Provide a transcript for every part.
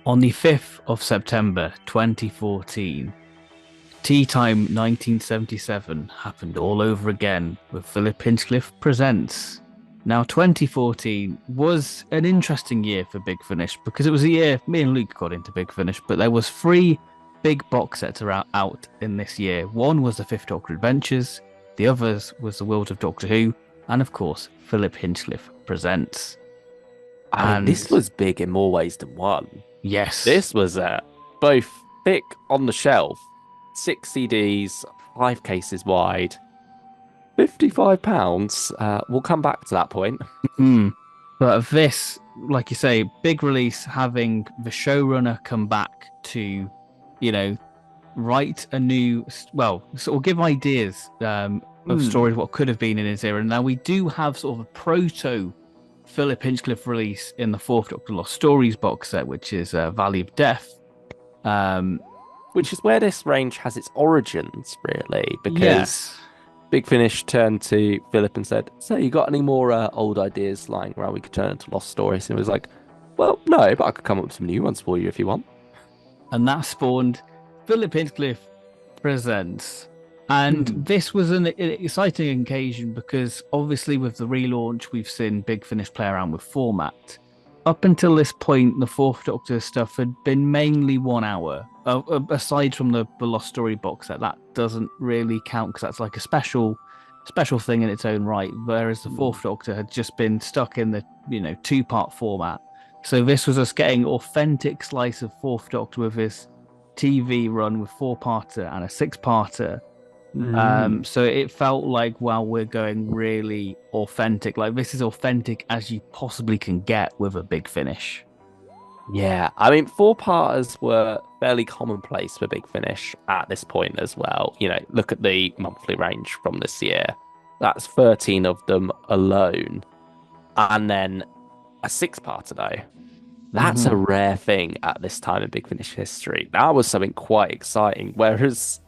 On the 5th of September 2014, Tea Time 1977 happened all over again with Phillip Hinchcliffe Presents. Now, 2014 was an interesting year for Big Finish because it was a year me and Luke got into Big Finish, but there was three big box sets out in this year. One was the Fifth Doctor Adventures, the others was the World of Doctor Who, and of course, Phillip Hinchcliffe Presents. I mean, this And was big in more ways than one. yes, This was both thick on the shelf, 6 CDs, 5 cases wide, £55. We'll come back to that point. mm, but this, like you say, big release, having the showrunner come back to, you know, write a new, well, sort of give ideas of Mm. stories what could have been in his era. Now we do have sort of a proto Philip Hinchcliffe release in the Fourth Doctor Lost Stories box set, which is Valley of Death. Um, Which is where this range has its origins, really, because yes, Big Finish turned to Philip and said, "So, you got any more old ideas lying around we could turn into lost stories?" And he was like, "Well, no, but I could come up with some new ones for you if you want." and that spawned Philip Hinchcliffe Presents. And Hmm. this was an exciting occasion because obviously with the relaunch, we've seen Big Finish play around with format. Up until this point, the Fourth Doctor stuff had been mainly 1 hour. Aside from the Lost Story box set, that doesn't really count because that's like a special thing in its own right. Whereas the Hmm. Fourth Doctor had just been stuck in the two-part format. So this was us getting authentic slice of Fourth Doctor with his TV run with four-parter and a six-parter. Hmm. So it felt like, well, we're going really authentic. Like this is authentic as you possibly can get with a Big Finish. Yeah, I mean, four-parters were fairly commonplace for Big Finish at this point as well. Look at the monthly range from this year. That's 13 of them alone. And then a six-parter, though. That's a Mm-hmm. rare thing at this time in Big Finish history. That was something quite exciting. Whereas,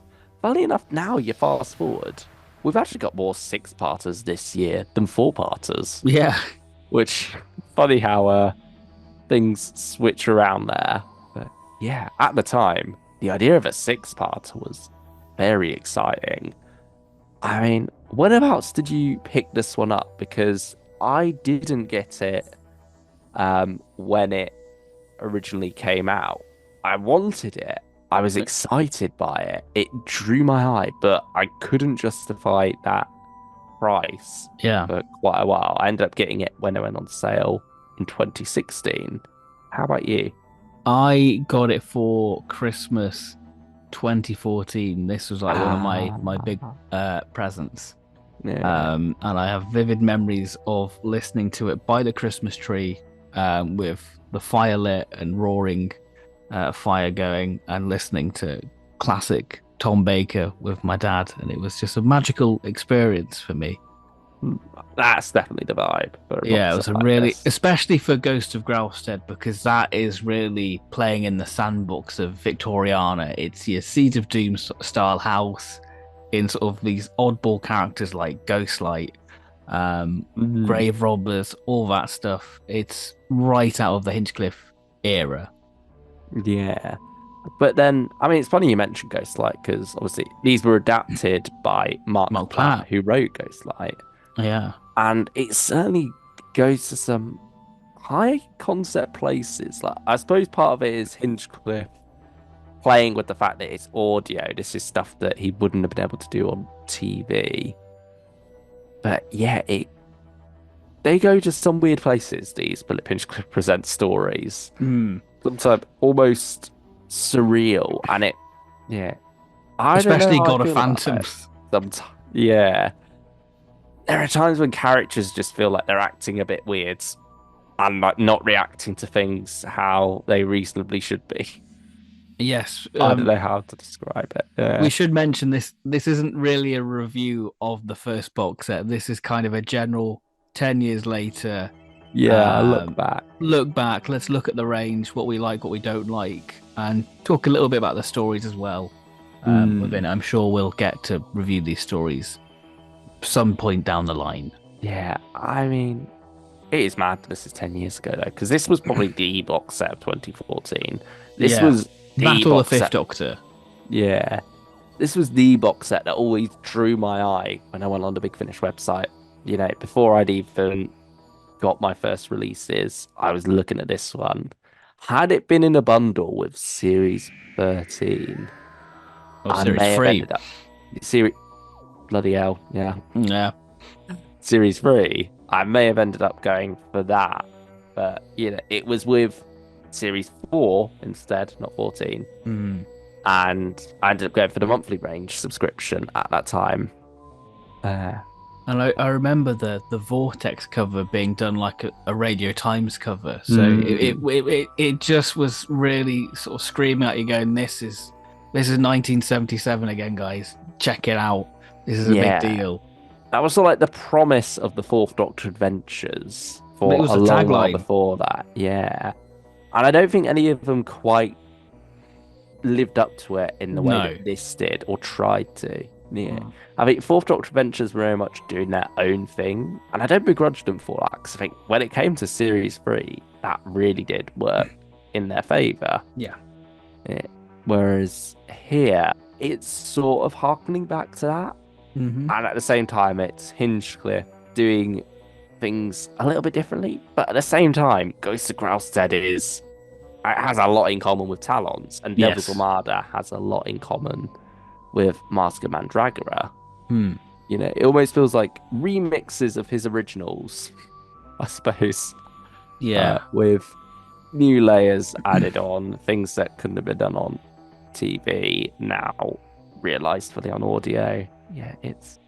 funny enough, now you fast forward, we've actually got more six-parters this year than four-parters, Yeah, which funny how things switch around there. But yeah, at the time, the idea of a six-parter was very exciting. I mean, whenabouts did you pick this one up? Because I didn't get it when it originally came out. I wanted it. I was excited by it. It drew my eye, but I couldn't justify that price yeah. for quite a while. I ended up getting it when it went on sale in 2016. How about you? I got it for Christmas 2014. This was like one of my big Ah, presents. yeah. And I have vivid memories of listening to it by the Christmas tree, with the fire lit and roaring fire going, and listening to classic Tom Baker with my dad. And it was just a magical experience for me. Mm, That's definitely the vibe for a Yeah, it box was set a like really, this. especially for Ghost of Gralstead, because that is really playing in the sandbox of Victoriana. It's your Seeds of Doom style house in sort of these oddball characters like Ghostlight, um, Mm, Grave Robbers, all that stuff. It's right out of the Hinchcliffe era. yeah. But then, I mean, it's funny you mentioned Ghostlight because obviously these were adapted by Mark Mark Platt, Platt, who wrote Ghostlight. yeah. And it certainly goes to some high concept places. Like, I suppose part of it is Hinchcliffe playing with the fact that it's audio. This is stuff that he wouldn't have been able to do on TV. But yeah, they go to some weird places, these Philip Hinchcliffe present stories. Mm. Sometimes almost surreal. And yeah, I don't know Especially how I God of feel about it. Phantoms. Sometimes, yeah. There are times when characters just feel like they're acting a bit weird and like not reacting to things how they reasonably should be. Yes, I don't know how to describe it. we Yeah. should mention this. This isn't really a review of the first box set. This is kind of a general 10 years later Yeah, I look um, back. look back. Let's look at the range, what we like, what we don't like, and talk a little bit about the stories as well within Mm, it. I'm sure we'll get to review these stories some point down the line. yeah, I mean, It is mad this is 10 years ago, though, because this was probably the box set of 2014. This Yeah. was the That or the box Fifth set. Doctor. Yeah. This was the box set that always drew my eye when I went on the Big Finish website. Before I'd even got my first releases, I was looking at this one. Had it been in a bundle with Series 13, Or I Series may have 3. ended up. Series. Bloody hell. Yeah. Yeah. Series 3, I may have ended up going for that. But, it was with Series 4 instead, not 14. Mm. And I ended up going for the monthly range subscription at that time. And I remember the Vortex cover being done like a Radio Times cover. So Mm. it just was really sort of screaming at you, going, This is 1977 again, guys. Check it out. This is a big Yeah. deal." That was sort of like the promise of the Fourth Doctor Adventures But it for was a the long while tagline. before that. Yeah. And I don't think any of them quite lived up to it in the way No. that this did or tried to. Yeah. Mm. I think Fourth Doctor Adventures were very much doing their own thing. And I don't begrudge them for that, because I think when it came to Series 3, that really did work in their favour. Yeah. Whereas here, it's sort of harkening back to that. Mm-hmm. And at the same time, it's Hinchcliffe doing things a little bit differently. But at the same time, Ghost of Gralstead has a lot in common with Talons, and Devil's Yes. Armada has a lot in common with Mask of Mandragora. Hmm. It almost feels like remixes of his originals, I suppose. Yeah. With new layers added on, things that couldn't have been done on TV now realized fully on audio. Yeah, it's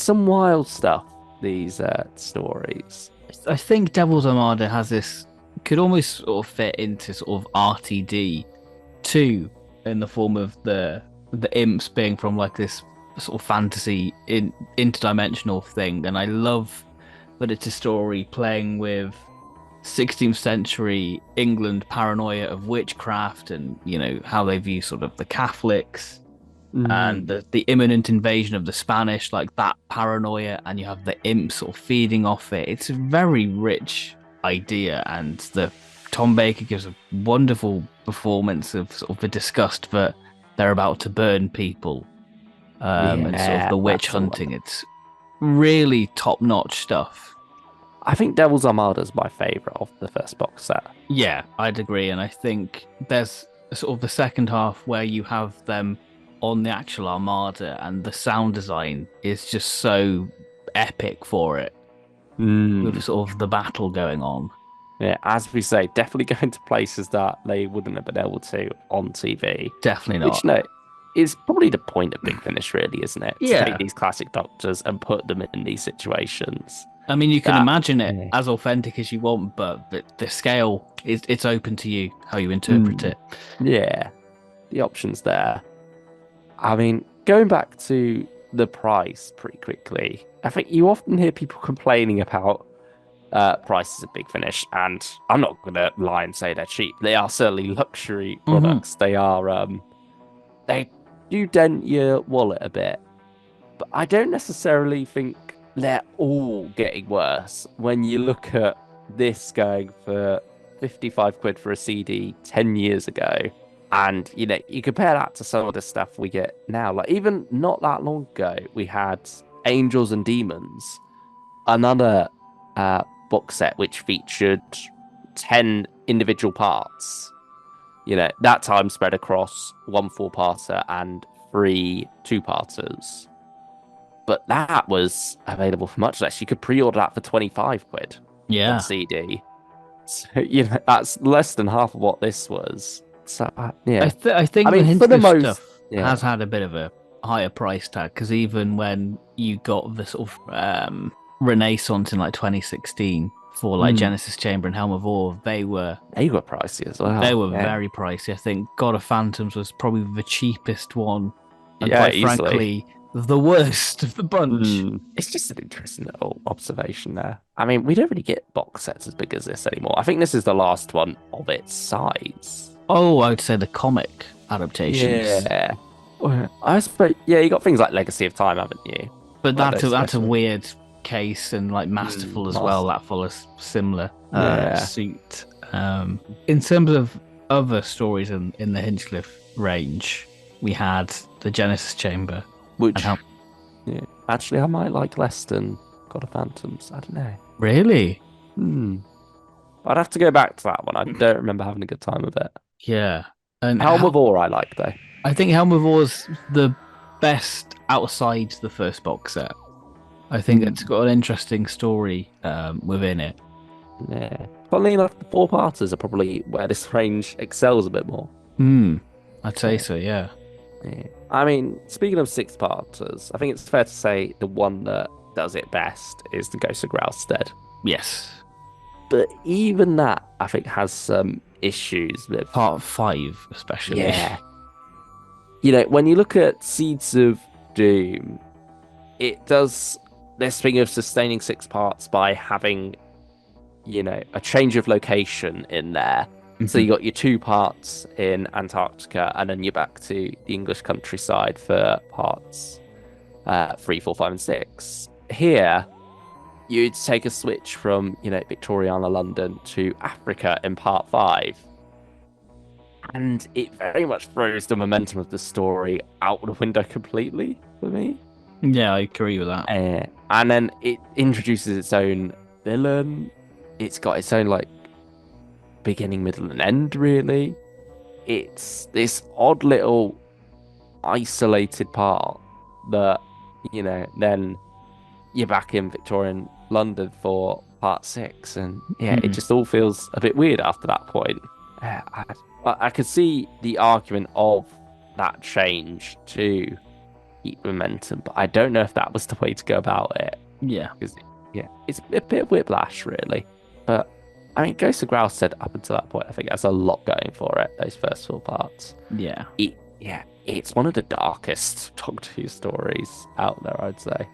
some wild stuff, these stories. I think Devil's Armada has this, could almost sort of fit into sort of RTD 2 in the form of the imps being from like this sort of fantasy interdimensional thing. And I love that it's a story playing with 16th century England paranoia of witchcraft, and how they view sort of the Catholics and the imminent invasion of the Spanish, like that paranoia, and you have the imps sort of feeding off it. It's a very rich idea, and the Tom Baker gives a wonderful performance of sort of the disgust that they're about to burn people, and sort of the witch hunting. It's really top-notch stuff. I think Devil's Armada is my favourite of the first box set. Yeah, I'd agree, and I think there's sort of the second half where you have them on the actual Armada, and the sound design is just so epic for it, with sort of the battle going on. Yeah, as we say, definitely going to places that they wouldn't have been able to on TV. Definitely not. Which, no, is probably the point of Big Finish, really, isn't it? Yeah. To take these classic Doctors and put them in these situations. I mean, you can imagine it as authentic as you want, but the scale, it's open to you, how you interpret it. Yeah, the options there. I mean, going back to the price pretty quickly, I think you often hear people complaining about prices of Big Finish, and I'm not going to lie and say they're cheap. They are certainly luxury products. They are, they do dent your wallet a bit, but I don't necessarily think they're all getting worse. When you look at this going for 55 quid for a CD 10 years ago, and you compare that to some of the stuff we get now. Like, even not that long ago, we had Angels and Demons, another box set which featured 10 individual parts. That time spread across 1 4-parter and 3 2-parters. But that was available for much less. You could pre-order that for 25 quid on CD. So, that's less than half of what this was. So, yeah. I think I mean, the for the Hinchcliffe most, stuff yeah. has had a bit of a higher price tag, because even when you got the sort of Renaissance in like 2016 for like Genesis Chamber and Helm of War, they were pricey as well. They were very pricey. I think God of Phantoms was probably the cheapest one, and Yeah, quite easily. frankly, the worst of the bunch. It's just an interesting little observation there. I mean, we don't really get box sets as big as this anymore. I think this is the last one of its size. Oh, I would say the comic adaptations. Yeah. I suppose, you got things like Legacy of Time, haven't you? But Like that's a weird case and like masterful as well. Master. That follows similar Yeah. suit. In terms of other stories in the Hinchcliffe range, we had the Genesis Chamber. Which, And how yeah, actually, I might like less than God of Phantoms. I don't know. really? Hmm. I'd have to go back to that one. I don't remember having a good time with it. Yeah. And Helm of Ore, I like though. I think Helm of Ore's the best outside the first box set. I think it's got an interesting story within it. Yeah. Funnily enough, the four parters are probably where this range excels a bit more. Hmm. I'd say Yeah. so, yeah. Yeah. I mean, speaking of six parters, I think it's fair to say the one that does it best is the Ghost of Gralstead. Yes. But even that, I think, has some issues with. Part 5, especially. Yeah. When you look at Seeds of Doom, it does this thing of sustaining six parts by having, a change of location in there. So you got your two parts in Antarctica, and then you're back to the English countryside for parts 3, 4, 5, and 6. Here, you'd take a switch from, Victoriana London to Africa in part 5. And it very much throws the momentum of the story out the window completely for me. Yeah, I agree with that. And then it introduces its own villain. It's got its own, beginning, middle, and end, really. It's this odd little isolated part that, then you're back in Victorian London for part 6. And yeah, it just all feels a bit weird after that point. I could see the argument of that change to keep momentum, but I don't know if that was the way to go about it. Yeah. Because, it's a bit of whiplash, really. But, I mean, Ghost of Gralstead, up until that point, I think has a lot going for it, those first 4 parts. Yeah. It's one of the darkest Doctor Who stories out there, I'd say.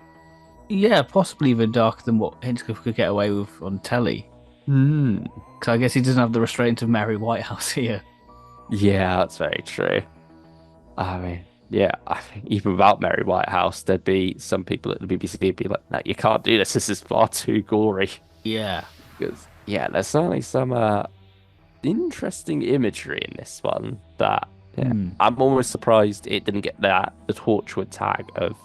Yeah, possibly even darker than what Hinchcliffe could get away with on telly. Because I guess he doesn't have the restraint of Mary Whitehouse here. Yeah, that's very true. I mean, yeah, I think even without Mary Whitehouse, there'd be some people at the BBC would be like, no, you can't do this. This is far too gory. Yeah. Because, there's certainly some interesting imagery in this one that I'm almost surprised it didn't get the Torchwood tag of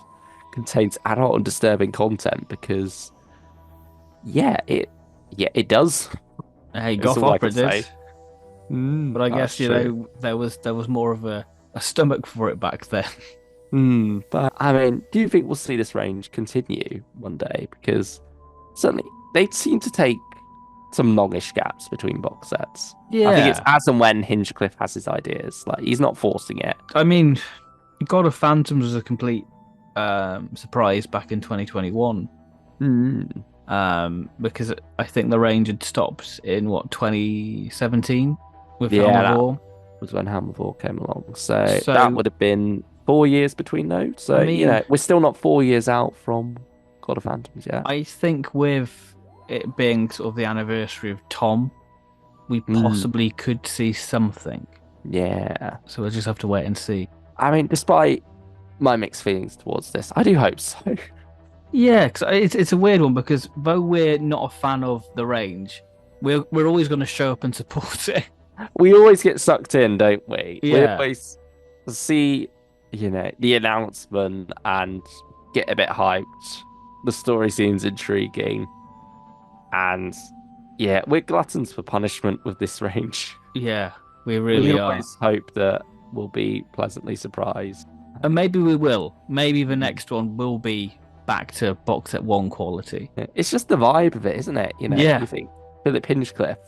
contains adult and disturbing content because, it does. Hey, Goth Opera did. But But I guess, there was more of a stomach for it back then. But I mean, do you think we'll see this range continue one day? Because certainly they seem to take some longish gaps between box sets. Yeah. I think it's as and when Hinchcliffe has his ideas. Like, he's not forcing it. I mean, God of Phantoms was a complete surprise back in 2021. Because I think the range had stopped in 2017 with Helm of Ore. Was when Helm of Ore came along. So that would have been 4 years between those. So, I mean, we're still not 4 years out from God of Phantoms yet. I think with it being sort of the anniversary of Tom, we possibly could see something. Yeah. So we'll just have to wait and see. I mean, despite my mixed feelings towards this, I do hope so. Yeah, because it's a weird one because though we're not a fan of the range, we're always going to show up and support it. We always get sucked in, don't we? Yeah. We always see, the announcement and get a bit hyped. The story seems intriguing. And, we're gluttons for punishment with this range. Yeah, we really are. We always hope that we'll be pleasantly surprised. And maybe we will. Maybe the next one will be back to box set 1 quality. It's just the vibe of it, isn't it? You think, Phillip Hinchcliffe,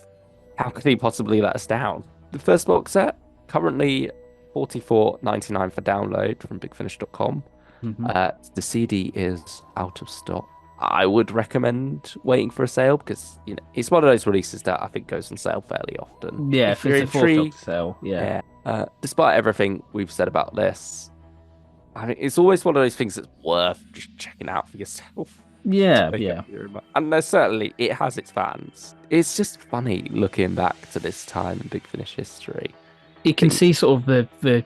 how could he possibly let us down? The first box set, currently $44.99 for download from bigfinish.com. The CD is out of stock. I would recommend waiting for a sale because, it's one of those releases that I think goes on sale fairly often. Yeah, if you're it's a intrigued, sale, yeah. Despite everything we've said about this, I mean, it's always one of those things that's worth just checking out for yourself. Yeah. And there's certainly, it has its fans. It's just funny looking back to this time in Big Finish history. You can see sort of the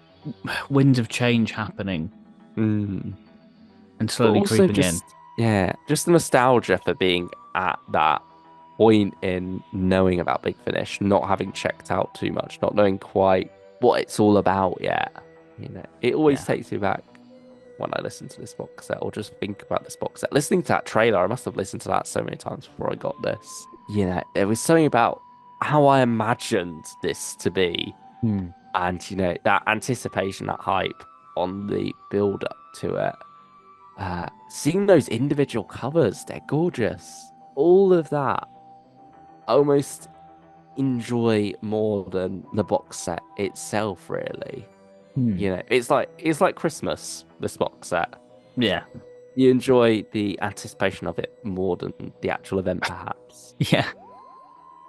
winds of change happening and slowly creeping in. Yeah, just the nostalgia for being at that point in knowing about Big Finish, not having checked out too much, not knowing quite what it's all about yet. It always Yeah. takes me back when I listen to this box set or just think about this box set. Listening to that trailer, I must have listened to that so many times before I got this. There was something about how I imagined this to be. Hmm. And, that anticipation, that hype on the build up to it. Seeing those individual covers, they're gorgeous. All of that, I almost enjoy more than the box set itself, really. Hmm. It's like Christmas, this box set. Yeah. You enjoy the anticipation of it more than the actual event, perhaps. Yeah.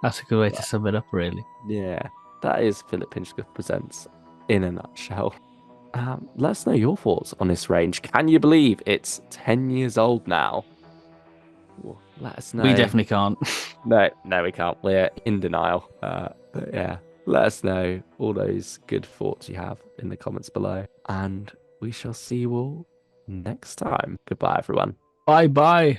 That's a good way to But sum it up, really. yeah, that is Philip Hinchcliffe Presents in a nutshell. Let us know your thoughts on this range. Can you believe it's 10 years old now? Well, let us We know. definitely can't. No, no, we can't. We're in denial. But yeah, let us know all those good thoughts you have in the comments below. And we shall see you all next time. Goodbye, everyone. Bye bye.